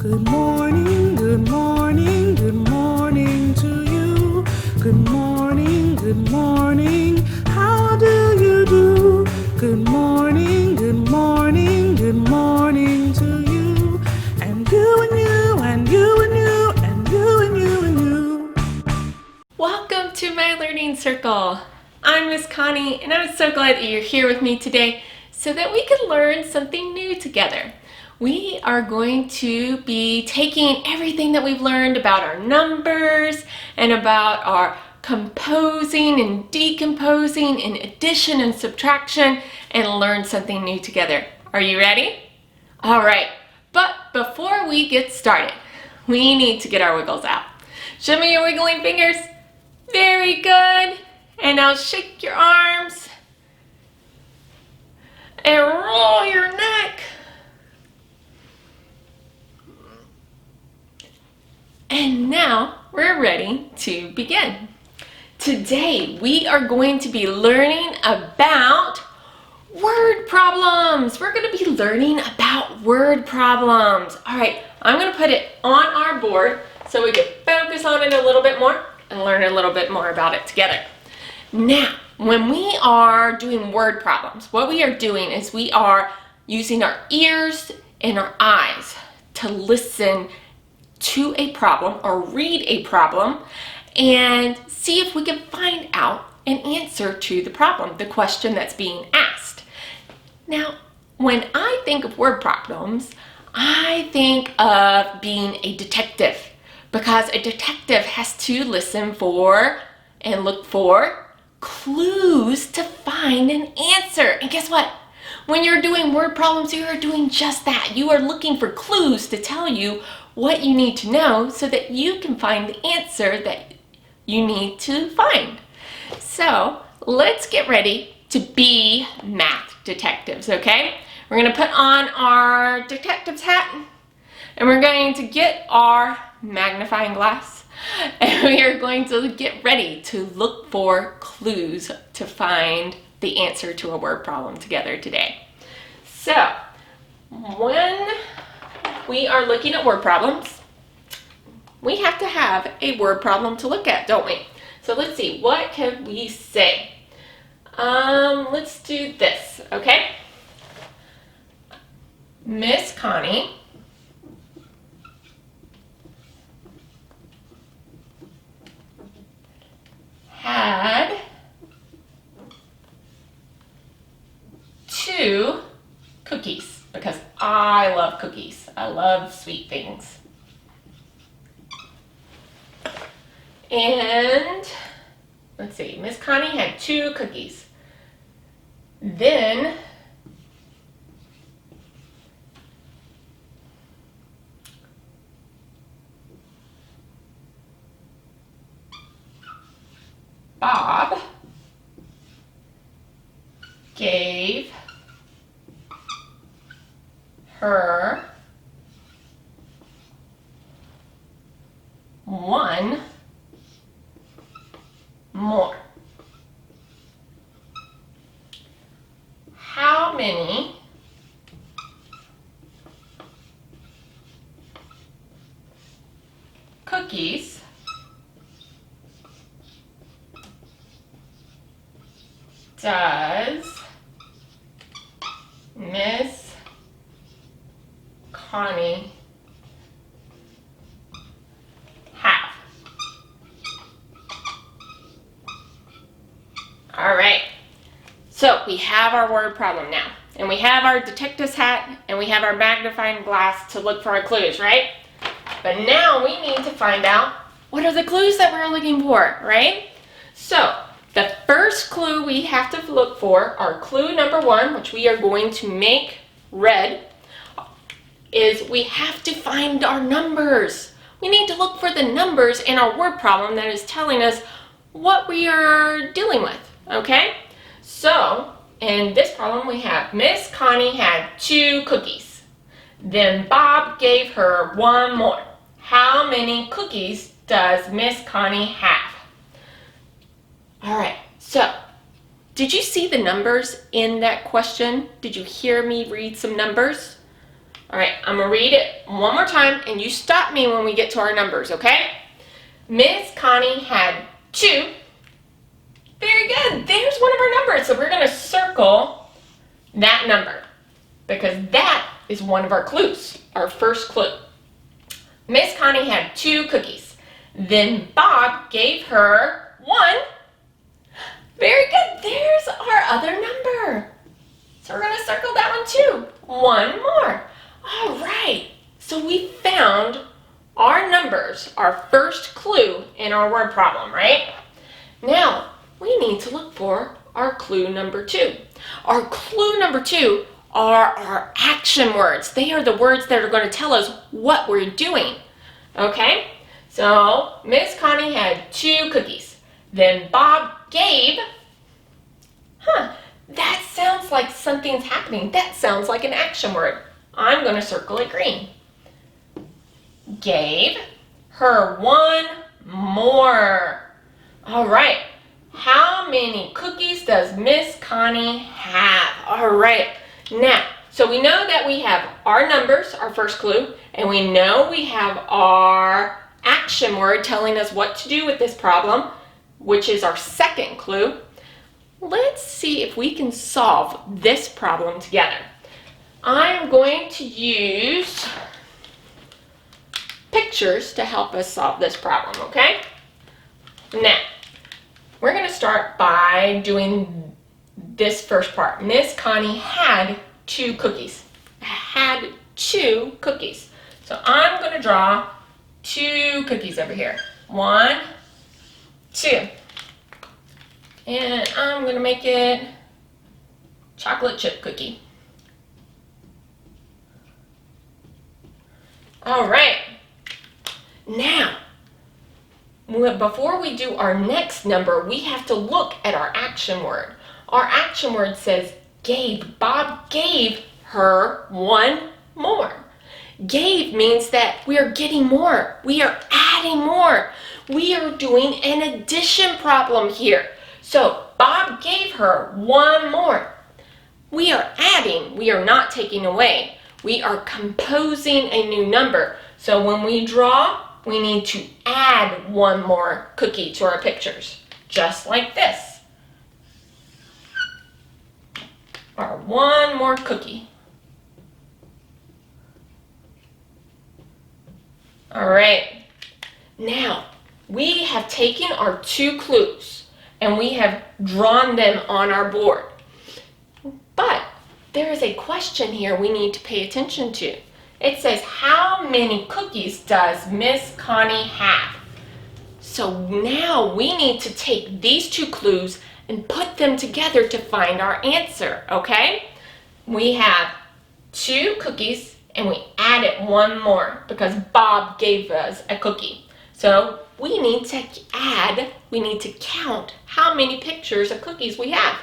Good morning, good morning, good morning to you. Good morning, how do you do? Good morning, good morning, good morning to you. And you and you and you and you and you and you and you. Welcome to my learning circle. I'm Miss Connie and I'm so glad that you're here with me today so that we can learn something new together. We are going to be taking everything that we've learned about our numbers and about our composing and decomposing and addition and subtraction and learn something new together. Are you ready? All right, but before we get started, we need to get our wiggles out. Show me your wiggling fingers. Very good. And now shake your arms and roll your neck. And now we're ready to begin. Today we are going to be learning about word problems. We're going to be learning about word problems. All right, I'm going to put it on our board so we can focus on it a little bit more and learn a little bit more about it together. Now, when we are doing word problems, what we are doing is we are using our ears and our eyes to listen to a problem or read a problem and see if we can find out an answer to the problem, the question that's being asked. Now, when I think of word problems, I think of being a detective because a detective has to listen for and look for clues to find an answer. And guess what? When you're doing word problems, you are doing just that. You are looking for clues to tell you what you need to know so that you can find the answer that you need to find. So let's get ready to be math detectives, okay? We're going to put on our detective's hat and we're going to get our magnifying glass and we are going to get ready to look for clues to find the answer to a word problem together today. So when we are looking at word problems, we have to have a word problem to look at, don't we? So let's see, what can we say? Let's do this, okay? Miss Connie had 2 cookies because I love cookies. I love sweet things. And let's see, Miss Connie had 2 cookies. Then Bob gave her 1 more. How many cookies does Miss Connie have? All right, so we have our word problem now, and we have our detective's hat, and we have our magnifying glass to look for our clues, right? But now we need to find out what are the clues that we're looking for, right? So the first clue we have to look for, our clue number 1, which we are going to make red, is we have to find our numbers. We need to look for the numbers in our word problem that is telling us what we are dealing with, okay? So in this problem we have Miss Connie had 2 cookies. Then Bob gave her 1 more. How many cookies does Miss Connie have? All right, so did you see the numbers in that question? Did you hear me read some numbers? All right, I'm gonna read it one more time and you stop me when we get to our numbers, okay? Miss Connie had 2. Very good, there's one of our numbers. So we're gonna circle that number because that is one of our clues, our first clue. Miss Connie had 2 cookies. Then Bob gave her 1. Very good, there's our other number. So we're gonna circle that one too. 1 more. All right, so we found our numbers, our first clue in our word problem, right? Now, we need to look for our clue number 2. Our clue number 2 are our action words. They are the words that are going to tell us what we're doing, okay? So, Miss Connie had 2 cookies. Then Bob gave, that sounds like something's happening. That sounds like an action word. I'm going to circle it green. Gave her 1 more. All right. How many cookies does Miss Connie have? All right. Now, so we know that we have our numbers, our first clue, and we know we have our action word telling us what to do with this problem, which is our second clue. Let's see if we can solve this problem together. I'm going to use pictures to help us solve this problem, okay? Now, we're going to start by doing this first part. Miss Connie had 2 cookies. Had 2 cookies. So I'm going to draw 2 cookies over here. 1, 2. And I'm going to make it chocolate chip cookie. All right. Now, before we do our next number, we have to look at our action word. Our action word says gave. Bob gave her 1 more. Gave means that we are getting more. We are adding more. We are doing an addition problem here. So Bob gave her 1 more. We are adding. We are not taking away. We are composing a new number. So when we draw, we need to add 1 more cookie to our pictures, just like this. Or 1 more cookie. All right. Now, we have taken our 2 clues and we have drawn them on our board. But there is a question here we need to pay attention to. It says, how many cookies does Miss Connie have? So now we need to take these 2 clues and put them together to find our answer, okay? We have 2 cookies and we added 1 more because Bob gave us a cookie. So we need to add, we need to count how many pictures of cookies we have.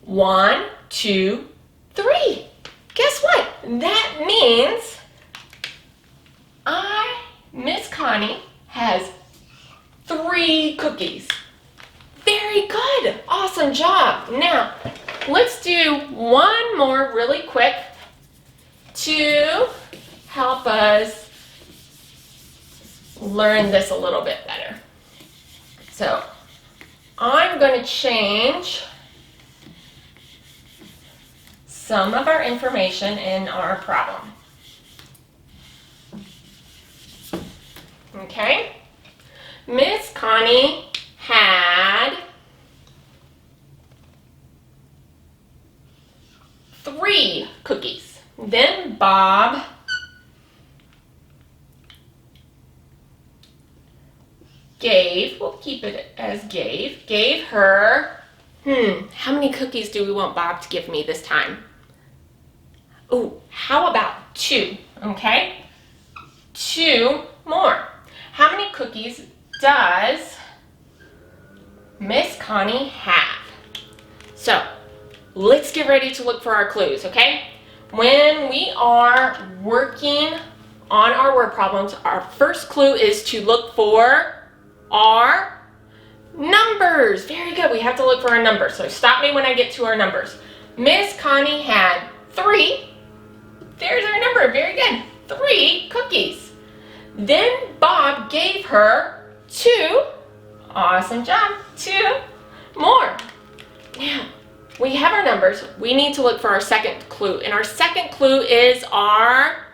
1, 2, 3. Guess what? That means Miss Connie has 3 cookies. Very good. Awesome job. Now, let's do 1 more really quick to help us learn this a little bit better. So, I'm going to change some of our information in our problem. Okay? Miss Connie had 3 cookies. Then Bob gave, we'll keep it as gave her, how many cookies do we want Bob to give me this time? Oh, how about 2, okay? 2 more. How many cookies does Miss Connie have? So, let's get ready to look for our clues, okay? When we are working on our word problems, our first clue is to look for our numbers. Very good. We have to look for our numbers. So stop me when I get to our numbers. Miss Connie had 3. there's our number. Very good. 3 cookies. Then Bob gave her 2. Awesome job. 2 more. Now, we have our numbers. We need to look for our second clue. And our second clue is our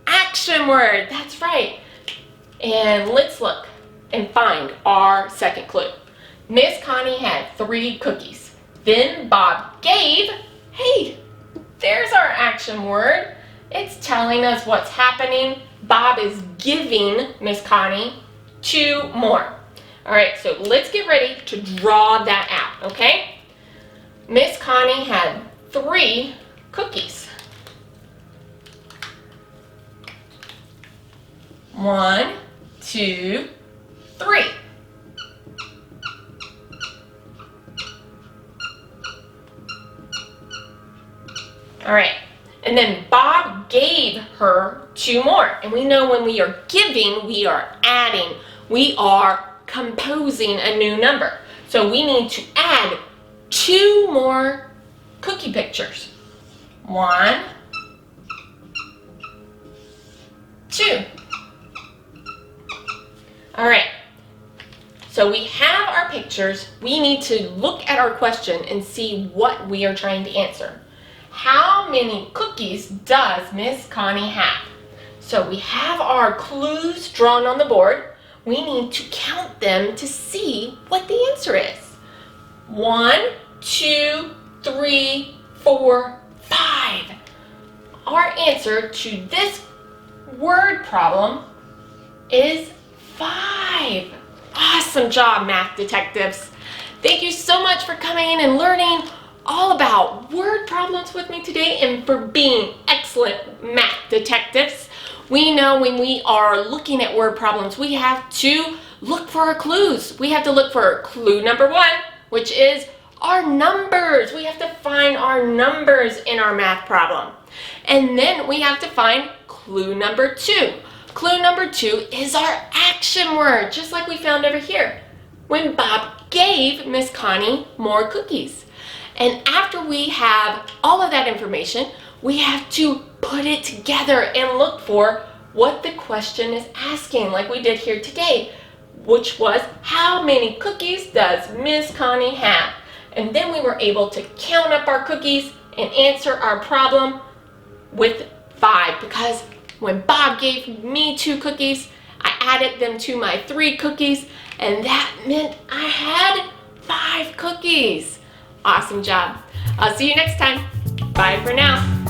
action word. That's right. And let's look and find our second clue. Miss Connie had 3 cookies. Then Bob gave, hey, there's our action word. It's telling us what's happening. Bob is giving Miss Connie 2 more. All right, so let's get ready to draw that out, okay? Miss Connie had 3 cookies. 1, 2, 3. All right, and then Bob gave her 2 more. And we know when we are giving, we are adding. We are composing a new number. So we need to add 2 more cookie pictures. 1, 2. All right, so we have our pictures. We need to look at our question and see what we are trying to answer. How many cookies does Miss Connie have? So we have our clues drawn on the board. We need to count them to see what the answer is. 1, 2, 3, 4, 5. Our answer to this word problem is 5. Awesome job, math detectives. Thank you so much for coming and learning all about word problems with me today and for being excellent math detectives. We know when we are looking at word problems, we have to look for our clues. We have to look for clue number 1, which is our numbers. We have to find our numbers in our math problem. And then we have to find clue number 2. Clue number 2 is our action word, just like we found over here, when Bob gave Miss Connie more cookies. And after we have all of that information, we have to put it together and look for what the question is asking, like we did here today, which was, how many cookies does Miss Connie have? And then we were able to count up our cookies and answer our problem with 5, because when Bob gave me 2 cookies, I added them to my 3 cookies, and that meant I had 5 cookies. Awesome job. I'll see you next time. Bye for now.